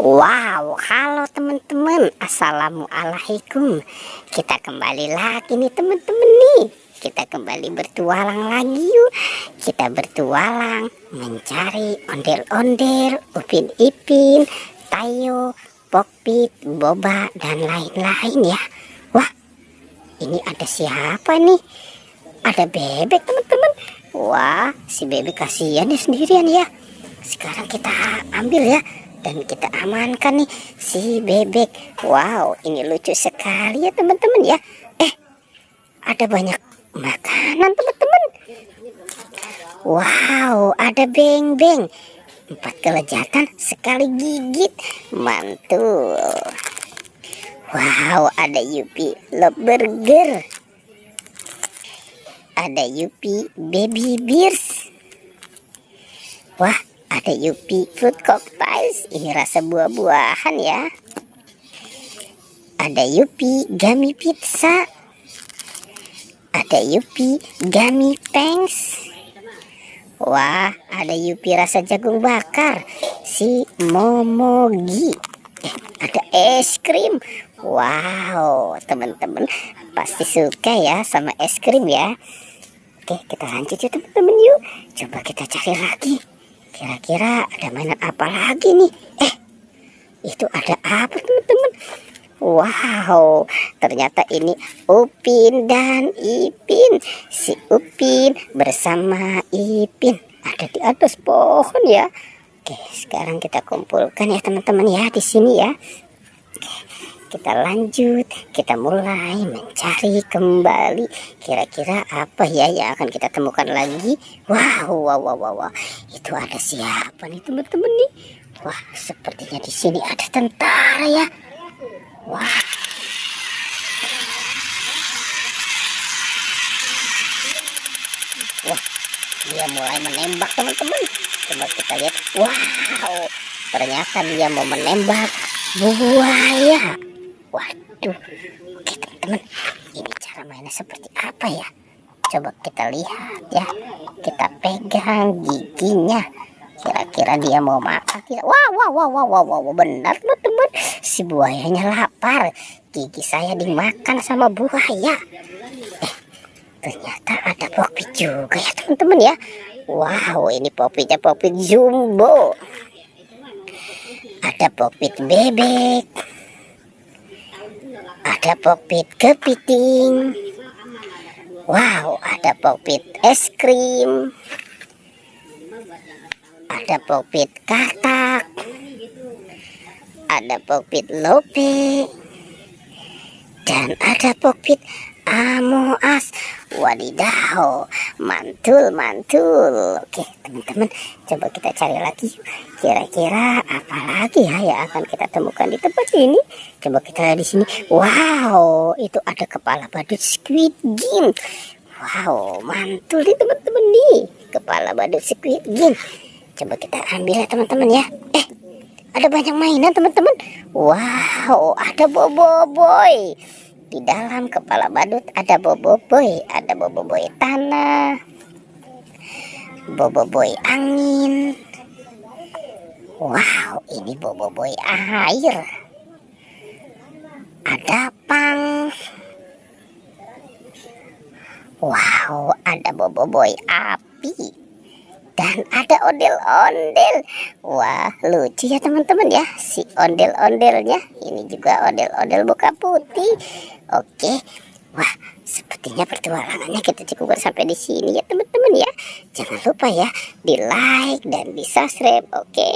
Wow, halo teman-teman, assalamualaikum. Kita kembali lagi nih teman-teman nih. Kita kembali bertualang lagi yuk. Kita bertualang mencari ondel-ondel, Upin Ipin, Tayo, Pokpit, Boba, dan lain-lain ya. Wah, ini ada siapa nih? Ada bebek teman-teman. Wah, si bebek kasihan ya sendirian ya. Sekarang kita ambil ya. Dan kita amankan nih si bebek. Wow, ini lucu sekali ya teman-teman ya. Ada banyak makanan teman-teman. Wow, ada beng-beng. 4 kelezatan sekali gigit. Mantul. Wow, ada Yupi Love Burger. Ada Yupi Baby Beers. Wah, ada Yupi Fruit Cocktails. Ini rasa buah-buahan ya. Ada Yupi Gummy Pizza. Ada Yupi Gummy Pangs. Wah, ada Yupi rasa jagung bakar. Si Momogi. Ada es krim. Wow, teman-teman pasti suka ya sama es krim ya. Oke, kita lanjut ya teman-teman yuk. Coba kita cari lagi. Kira-kira ada mainan apa lagi nih? Itu ada apa teman-teman? Wow, ternyata ini Upin dan Ipin. Si Upin bersama Ipin ada di atas pohon ya. Oke, sekarang kita kumpulkan ya teman-teman ya di sini ya. Kita lanjut, kita mulai mencari kembali. Kira-kira apa ya yang akan kita temukan lagi? Wow. Itu ada siapa nih teman-teman nih? Wah, sepertinya di sini ada tentara ya. Wah. Wah, dia mulai menembak teman-teman. Coba kita lihat. Wow, ternyata dia mau menembak buaya. Waduh, oke teman-teman, ini cara mainnya seperti apa ya? Coba kita lihat ya, kita pegang giginya. Kira-kira dia mau makan tidak? Wow, benar teman-teman, si buayanya lapar. Gigi saya dimakan sama buaya. Ternyata ada Pokpit juga ya teman-teman ya. Wow, ini Pokpitnya Pokpit Jumbo. Ada Pokpit bebek. Ada Pokpit kepiting. Wow, ada Pokpit es krim. Ada Pokpit katak. Ada Pokpit lope. Dan ada Pokpit amoas. Wadidaw, mantul. Oke teman-teman, coba kita cari lagi. Kira-kira apa lagi ya yang akan kita temukan di tempat ini? Coba kita lihat di sini. Wow, itu ada kepala badut Squid Game. Wow, mantul nih teman-teman nih, kepala badut Squid Game. Coba kita ambil ya teman-teman ya. Ada banyak mainan teman-teman. Wow, ada Boboiboy. Di dalam kepala badut ada Boboiboy, ada Boboiboy tanah, Boboiboy angin. Wow, ini Boboiboy air. Ada pang. Wow, ada Boboiboy api. Dan ada ondel-ondel. Wah, lucu ya teman-teman ya, si ondel-ondelnya. Ini juga ondel-ondel muka putih. Oke. Wah, sepertinya pertualangannya kita cukupkan sampai di sini ya teman-teman ya. Jangan lupa ya di like dan di subscribe. Oke.